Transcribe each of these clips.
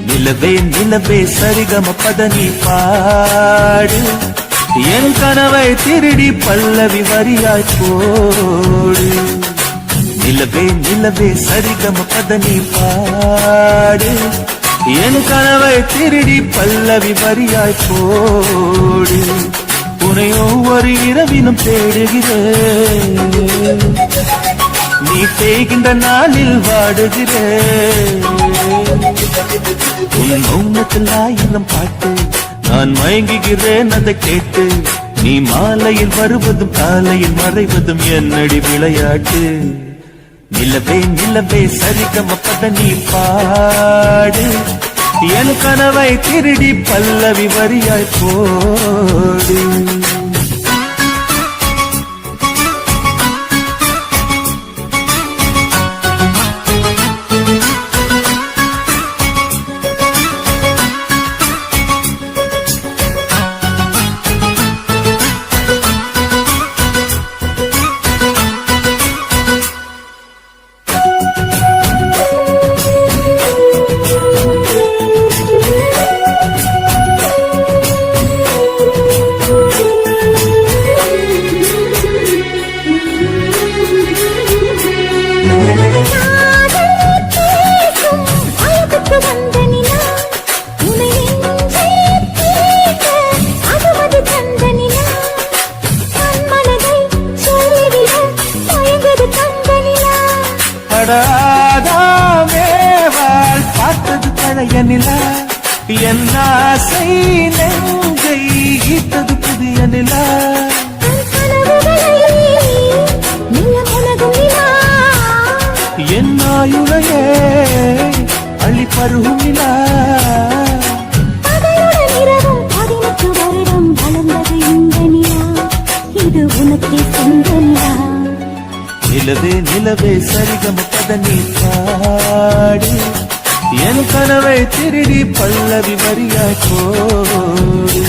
நிலவே நிலவே சரிகம பதனி பாடு என் கனவை திருடி பல்லவி வரியாய் போடு. நிலவே நிலவே சரிகம பதனி பாடு என் கனவை திருடி பல்லவி வரியாய் போடு. உன்னை ஒவ்வொரு இரவிலும் தேடுகிறேன், நீ தேய்கின்ற நாளில் வாடுகிறேன். உன் மௌனத்தில் ஆயிரம் பாட்டு நான் மயங்குகிறேன் அதை கேட்டு. நீ மாலையில் வருவதும் காலையில் மறைவதும் என்னடி விளையாட்டு. நிலவே நிலவே சரிகம பதனி பாடு என் கனவை திருடி பல்லவி வரியாய் போடு. பார்த்தது பழைய நிலா, என் ஆசை நெஞ்சை ஈட்டது புதிய நிலா. என் ஆயுளையே அள்ளி பருகும் நிலா. நிலவே நிலவே சரிகம பதனி பாடு என் கனவை திருடி பல்லவி வரியாய் போடு.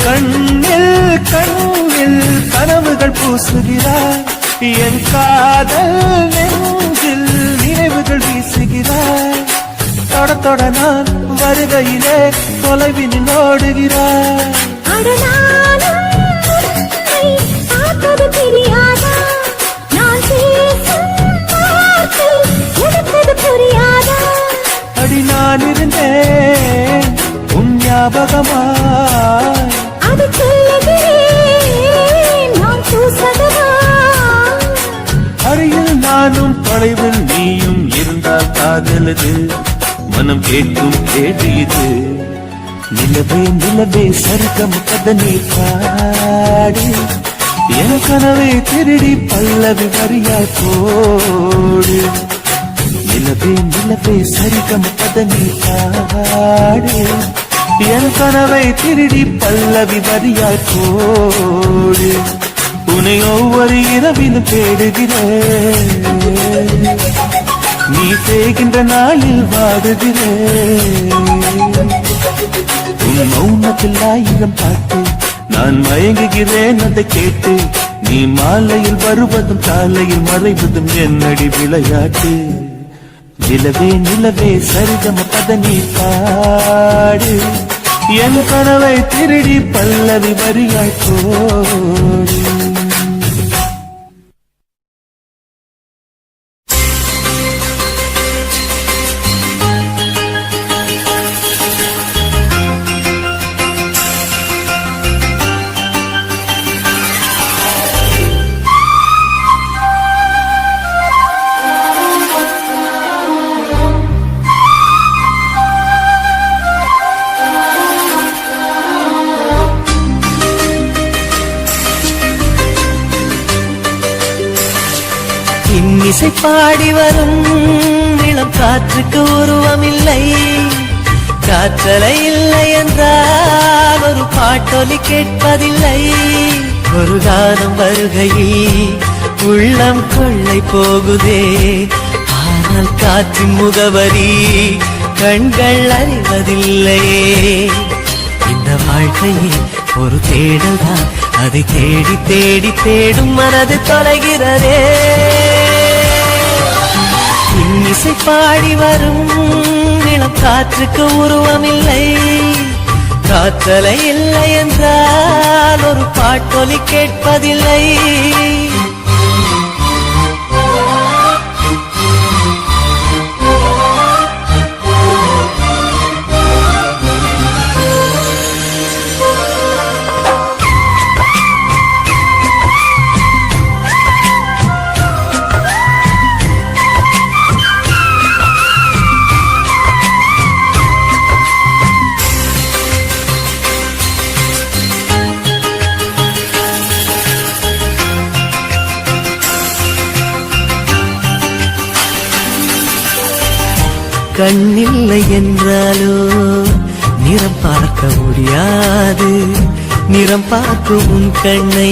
கண்ணில் கண்ணில் கனவுகள் பூசுகிறாய், என் காதல் நெஞ்சில் நினைவுகள் வீசுகிறாய். தொட தொட நான் வருகையிலே தொலைவினில் ஓடுகிறாய். அடி நான் இருந்தேன் உன் ஞாபகமாய், அருகில் நானும் தொலைவில் நீயும் இருந்தால் காதலது மனம் கேட்கும் கேடு இது. நிலவே நிலவே சரிகம பதனி பாடு என் கனவை திருடி பல்லவி வரியாய் போடு. நிலவே நிலவே சரிகம பதனி பாடு என் கனவை திருடி பல்லவி வரியாய் போடு. உன்னை ஒவ்வொரு இரவிலும் தேடுகிறேன், நீ தேய்கின்ற நாளில் வாடுகிறேன். உன் மௌனத்தில் ஆயிரம் பாட்டு நான் மயங்குகிறேன் அதை கேட்டு. நீ மாலையில் வருவதும் காலையில் மறைவதும் என்னடி விளையாட்டு. நிலவே நிலவே சரிகம பதனி பாடு என் கனவை திருடி பல்லவி வரியாய் போடு. இசை பாடி வரும் இளம் காற்றுக்கு உருவமில்லை, காற்றலை இல்லை என்றால் ஒரு பாட்டொலி கேட்பதில்லை. ஒரு கானம் வருகையில் உள்ளம் கொள்ளை போகுதே, ஆனால் காற்றின் முகவரி கண்கள் அறிவதில்லையே. இந்த வாழ்க்கையே ஒரு தேடல் தான், அதை தேடி தேடி தேடும் மனது தொலைகிறதே. இசை பாடி வரும் இளம் காற்றுக்கு உருவமில்லை, காற்றலை இல்லை என்றால் ஒரு பாட்டொலி கேட்பதில்லை. கண்ணில்லை என்றாலோ நிறம் பார்க்க முடியாது, நிறம் பார்க்கும் உன் கண்ணை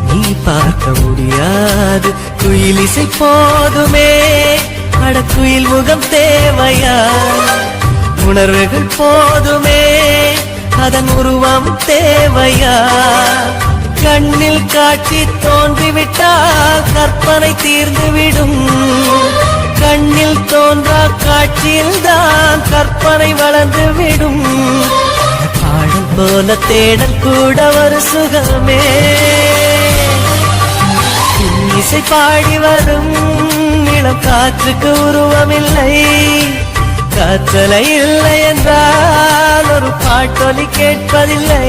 நீ பார்க்க முடியாது. குயில் இசை போதுமே, அடக்குயில் முகம் தேவையா? உணர்வுகள் போதுமே, அதன் உருவம் தேவையா? கண்ணில் காட்சி தோன்றிவிட்டால் கற்பனை தீர்ந்துவிடும், கண்ணில் தோன்றா காட்சியில் தான் கற்பனை வளர்ந்து விடும். பாடல் போல தேடல் கூட ஒரு சுகமே. இசை பாடி வரும் இளம் காற்றுக்கு உருவமில்லை, காற்றலை இல்லை என்றால் ஒரு பாட்டொலி கேட்பதில்லை.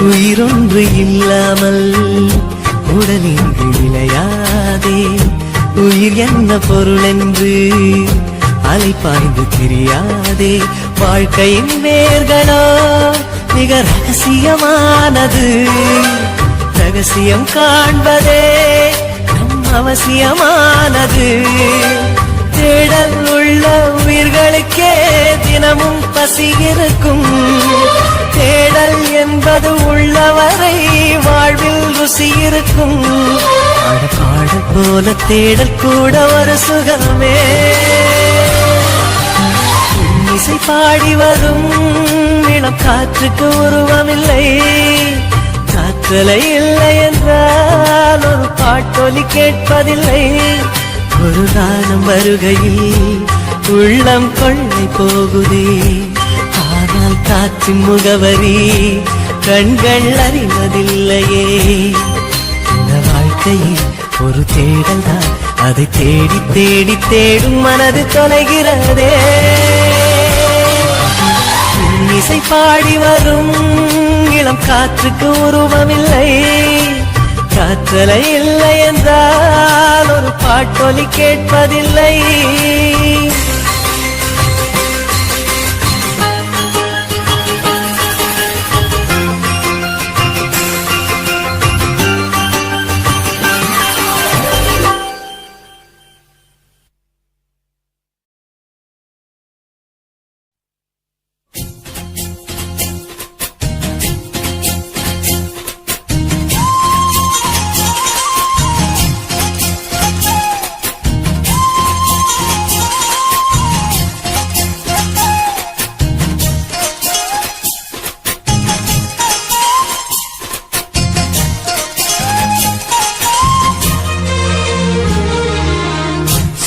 உயிரொன்று இல்லாமல் உடனின்றி விளையாதே, உயிர் என்ன பொருள் என்று அலைப்பாய்ந்து தெரியாதே. வாழ்க்கையின் வேர்களோ மிக ரகசியமானது, ரகசியம் காண்பதே நம் அவசியமானது. தேடல் உள்ள உயிர்களுக்கே தினமும் பசி இருக்கும், தேடல் என்பது உள்ளவரை வாழ்வில் ருசி இருக்கும். பாடல் போல தேடல் கூட ஒரு சுகமே. இசை பாடி வரும் இளம் காற்றுக்கு உருவமில்லை, காற்றலை இல்லை என்றால் ஒரு பாட்டொலி கேட்பதில்லை. ஒரு கானம் வருகையில் உள்ளம் கொள்ளை போகுதே, ஆனால் காற்றின் முகவரி கண்கள் அறிவதில்லையே. இந்த வாழ்க்கையில் ஒரு தேடல் தான், அதை தேடி தேடி தேடும் மனது தொலைகிறதே. இசை பாடி வரும் இளம் காற்றுக்கு உருவமில்லை, காற்றலை இல்லை என்றால் ஒரு பாட்டொலி கேட்பதில்லை.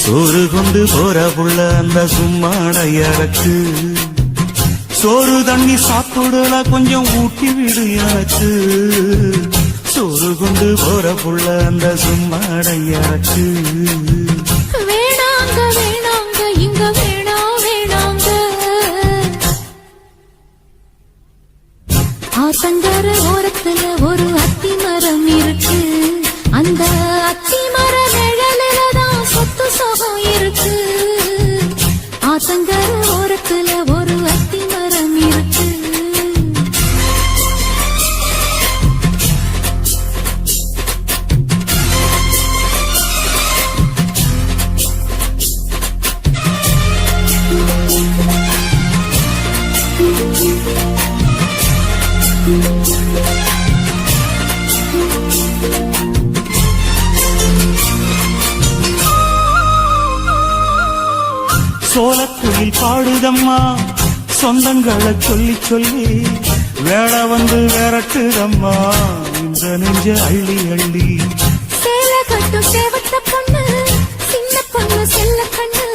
சோறு கொண்டு போற புள்ள அந்த சும்மாடையறக்கு, சோறு தண்ணி சாப்பிடல கொஞ்சம் ஊட்டி விடு எனக்கு சோறு கொண்டு போற புள்ள அந்த சும்மாடையாச்சு வேணாங்க வேணாங்க இங்க வேணாங்க ஆத்தங்கர ஓரத்துல ஒரு அத்தி மரம் இருக்கு அந்த அத்தி மர நிழலில்தான் சொத்து சுகம் இருக்கு ஆத்தங்கர ஓரத்துல ஒரு அத்தி மரம் இருக்கு சோளக்குயில் பாடுதம்மா சொந்தங்களை சொல்லி சொல்லி வேலை வந்து விரட்டுதம்மா இந்த நெஞ்ச அள்ளி அள்ளி சேல கட்டும் சேவத்த பொண்ணு சின்ன பொண்ணு செல்ல கண்ணு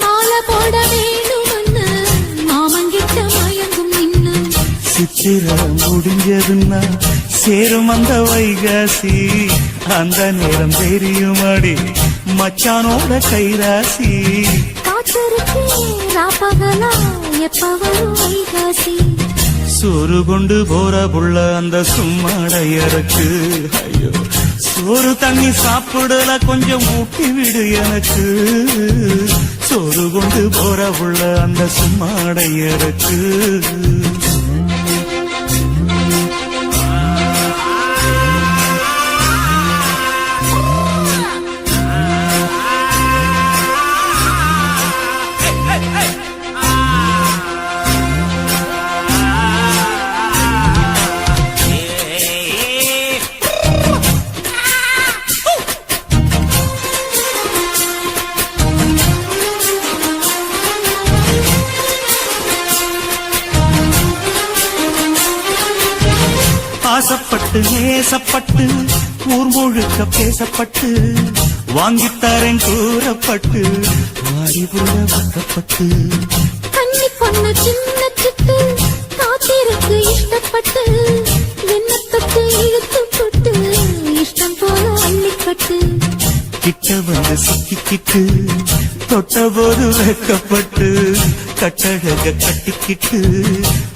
மாலை போட வேணும்னு மாமங்கிட்ட மயங்கும் நின்னு சித்திரம் முடிஞ்சதுன்னா சேரும் அந்த வைகாசி அந்த நேரம் தெரியுமாடி மச்சானோட கைராசி ராப்பகலா எப்ப வரும் வைகாசி சோறு கொண்டு போற புள்ள அந்த சும்மாடையறக்கு ஐயோ சோறு தண்ணி சாப்பிடல கொஞ்சம் ஊட்டி விடு எனக்கு சோறு கொண்டு போற புள்ள அந்த சும்மாடையறக்கு ஆசப்பட்டு நேசப்பட்டு ஊர் முழுக்க பேசப்பட்டு வாங்கித்தாரன் கூறப்பட்டு வாடிபுள்ள வக்கப்பட்டு கண்ணி பொண்ணு சின்ன சிட்டு காத்திருக்கு இஷ்டப்பட்டு என்ன தொட்டு இழுத்து போட்டு இஷ்டம் போல அள்ளிக்கட்டு கிட்ட வந்து சிக்கிக்கிட்டு தொட்ட போது வெக்கப்பட்டு கட்டழக கட்டிக்கிட்டு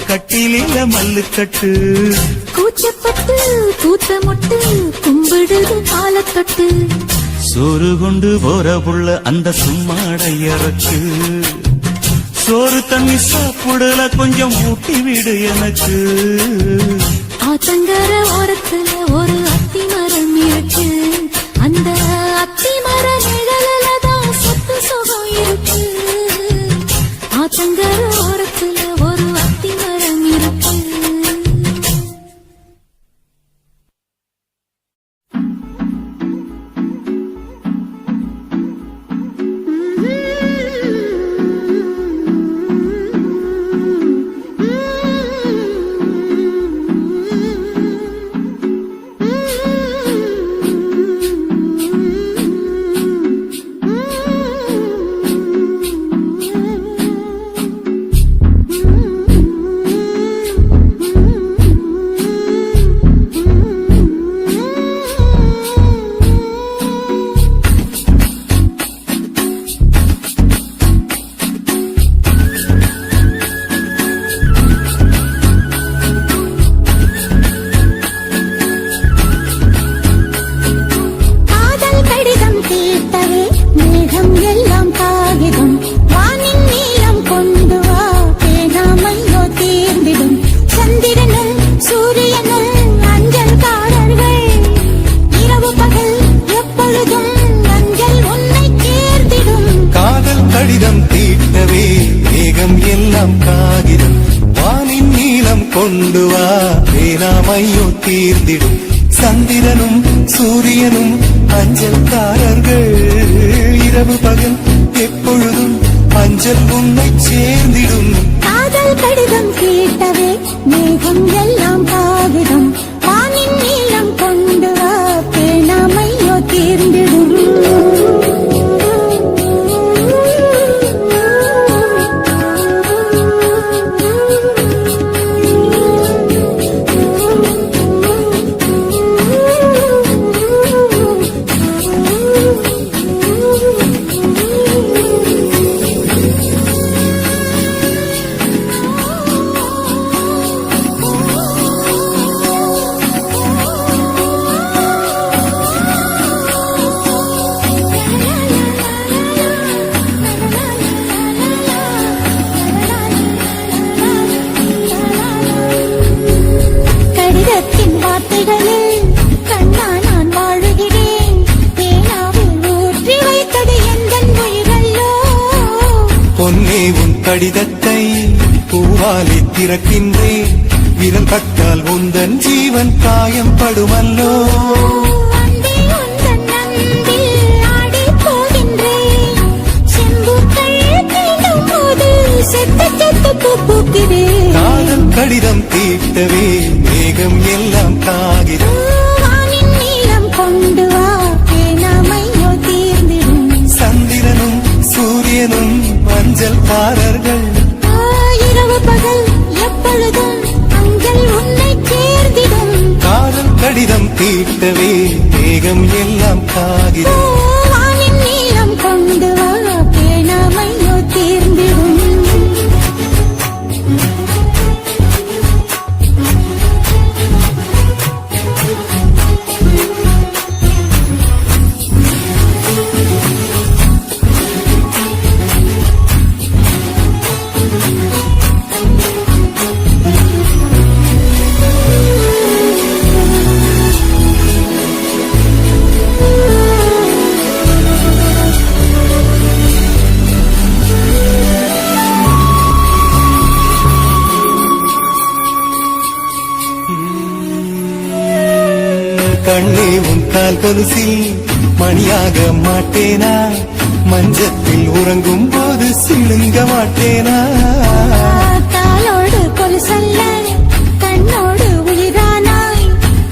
கட்டிலில மல்லு கட்டு கூச்சப்பட்டு கூத்த முட்டு கும்பிடுது காலத்தொட்டு சோறு கொண்டு போற புள்ள அந்த சும்மாடையறக்கு சோறு தண்ணி சாப்பிடல கொஞ்சம் ஊட்டி விடு எனக்கு ஆத்தங்கர ஓரத்துல ஒரு அத்தி மரம் இருக்கு அந்த அத்தி மர நிழலில்தான் சொத்து சுகம் இருக்கு ஆத்தங்கர ஓரத்துல ஒரு அத்தி மரம் இருக்கு கொண்டு வா வேணாமையோ தீர்ந்திடும் சந்திரனும் சூரியனும் அஞ்சல்காரர்கள் இரவு பகல் எப்பொழுதும் அஞ்சல் உன்னை சேர்ந்திடும் காதல் கடிதம் கேட்டவே மேகம் எல்லாம் காகிதம் வானின் நீளம் கொண்டு வா வேணாமையோ தீர்ந்திடும் கடிதத்தை பூவாலே திறக்கின்றேன் விரல் பட்டால் உந்தன் ஜீவன் காயம் படுமல்லோ அன்பே உந்தன் அன்பில் ஆடிப் போகின்றேன். செம்புக்கள் தீண்டும் போது செத்து செத்து பூ பூக்கிறேன். காதல் கடிதம் தீட்டவே மேகம் எல்லாம் காகிதம் வானின் நீளம் கொண்டு வா பேனாமையோ தீர்ந்திடும். சந்திரனும் சூரியனும் மஞ்சள்காரர்கள் இரவு பகல் எப்பொழுதும் அஞ்சல் உன்னை சேர்ந்திடும். காதல் கடிதம் தீட்டவே மேகம் எல்லாம் காகிதம் வானின் நீளம் கொண்டு வா பேனாமையோ தீர்ந்திடும். கண்ணே உன் கால் கொலுசில் மணியாக மாட்டேனா மஞ்சத்தில் உறங்கும் போது சிழுங்க மாட்டேனா காலோடு கொலுசல்ல கண்ணோடு உயிரானாய்.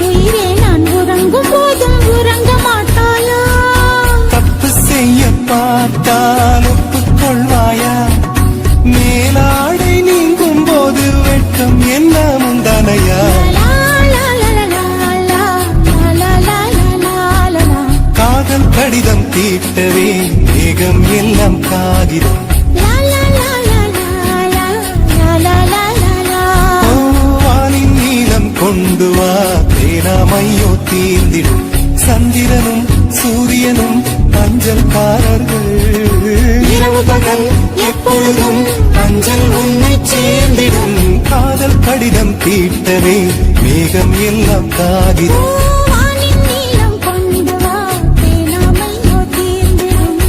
உயிரே நான் உறங்கும் போதும் உறங்க மாட்டாயா? தப்பு செய்ய பார்த்தால் ஒப்புக்கொள்வாயா மேலாடை நீங்கும் போது வெட்கம் என்ன முந்தானையா லா, லா, லா, லா, லா, லா, லா, லா, லா, லா, லா. காதல் கடிதம் தீட்டவே மேகம் எல்லாம் காகிதம் லா, லா, லா, லா, லா, லா, லா, லா, லா, லா. ஓ, வானின் நீளம் கொண்டு வா பேராமையோ தீர்ந்திடும் சந்திரனும் சூரியனும் அஞ்சல்காரர்கள் இரவு பகல் எப்பொழுதும் அஞ்சல் உன்னை சேர்ந்திடும் காதல் கடிதம் தீட்டவே மேகம் எல்லாம் காகிதம் வானின் நீளம் கொண்டு வா பேனாமையோ தீர்ந்திடும்.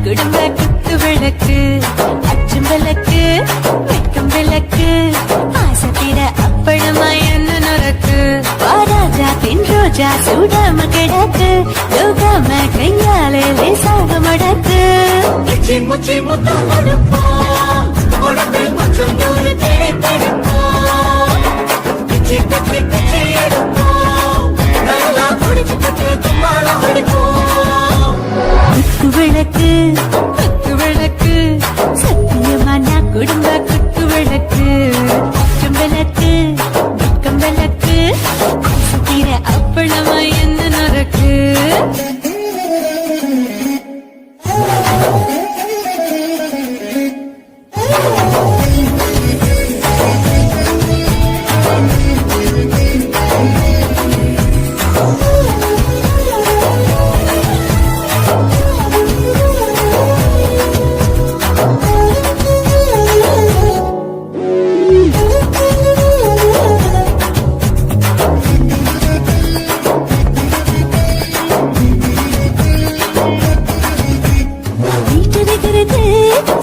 குடும்ப குத்து விளக்கு அச்சும் விளக்கு வெட்டும் விளக்கு ஆசைத்திட அப்பளமா என்ன நுறக்கு ராஜா பின் ரோஜா சூடாம கிடக்கு யோகாம கையாலே லேசாக மடக்கு முச்சி முச்சி முத்தம் கொடுப்போம் உடம்பில் மற்றும் ஒரு தேய்த்தெடுப்போம் அப்பளமா என்ன நொறுக்கு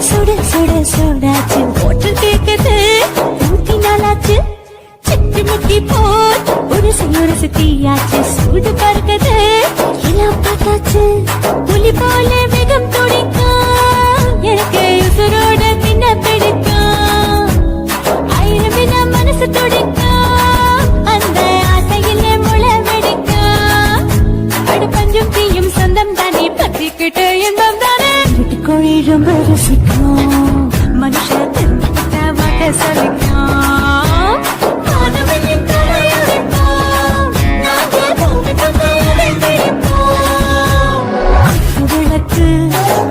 சுட சுட சுடாச்சு போட்டு கேக்குது ஊத்தி நாளாச்சு சிட்டு முக்கி போல் ஒரு தீயாச்சு சூடு பறக்குது எல்லாம் பார்த்தாச்சு புலி போல வேகம் துடிக்கும் எனக்கு உசுரோட பின்ன பிடிக்கும் ஆயிரம் வித மனசு துடிக்கும் அந்த ஆசையில முளை வெடிக்கும் அடு பஞ்சும் தீயும் சொந்தம் தானே பத்திக்கிட்டு இன்பம் தானே கோழி ரொம்ப ரசிக்கும் மனுஷ திரும்ப வாட்ட சலிக்கும் காதவனின் தலையடிப்போம் நாங்கள் பூமிக்கு பிடிப்போம்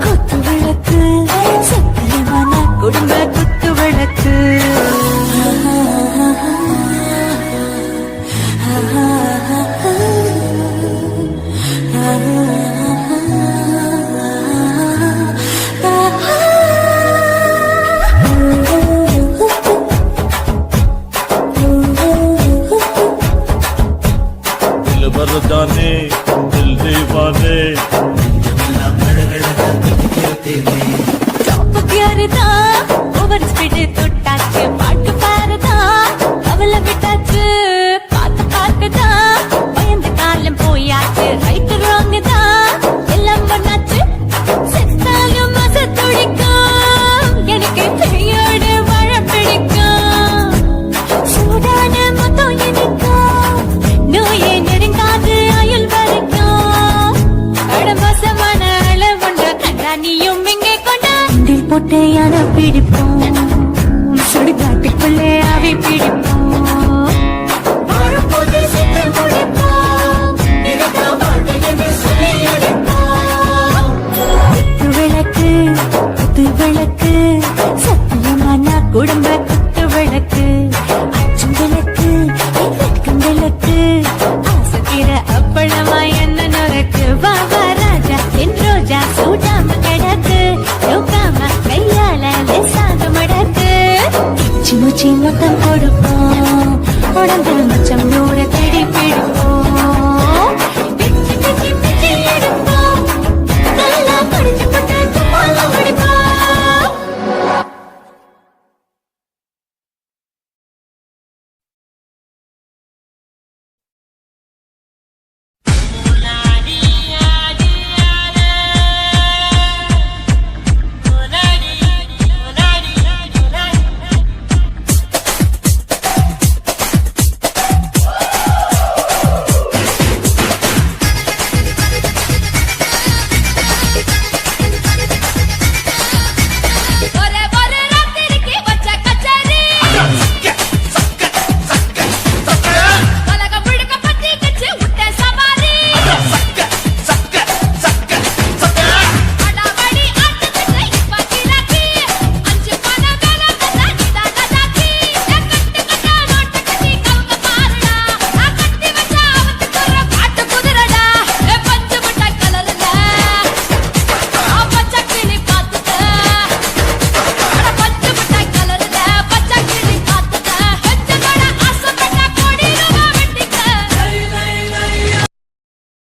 குத்து விளக்கு சத்தியமான குடும்ப குத்து விளக்கு जाने दिल दीवाने பியாருதா ஓவர் ஸ்பீடு தொட்டாச்சு பாட்டு பாருதா அவளை விட்டாச்சு பார்த்து பார்த்துதா பயந்து காலம் போயாச்சு ரைட்டு ராங் தான் எல்லாம் பண்ணாச்சு செத்தாலும் மச துடிக்கும் எனக்கு கையோடு வாழ பிடிக்கும் சூடான மொத்தம் எனக்கும் நோயே நெருங்காது ஆயுள் வரைக்கும் கடமசமான அளவுண்ட கண்டா நீயும் இங்கே கொண்டா போட்டு யார பிடிப்போம் சுடுகாட்டுக்குள்ளே அவை பிடிப்போம் குத்து விளக்கு சத்தியமான குடும்ப குத்து விளக்கு அச்சும் விளக்கு வெட்கம் விளக்கு ஆசைக்கிற அப்பளமா என்ன நொறுக்கு வா வா ராஜா என் ரோஜா சூடாம கிடக்கு யோகாம கையால லேசாக மடக்கு மூச்சு மொத்தம் கொடுப்போம் உடம்பு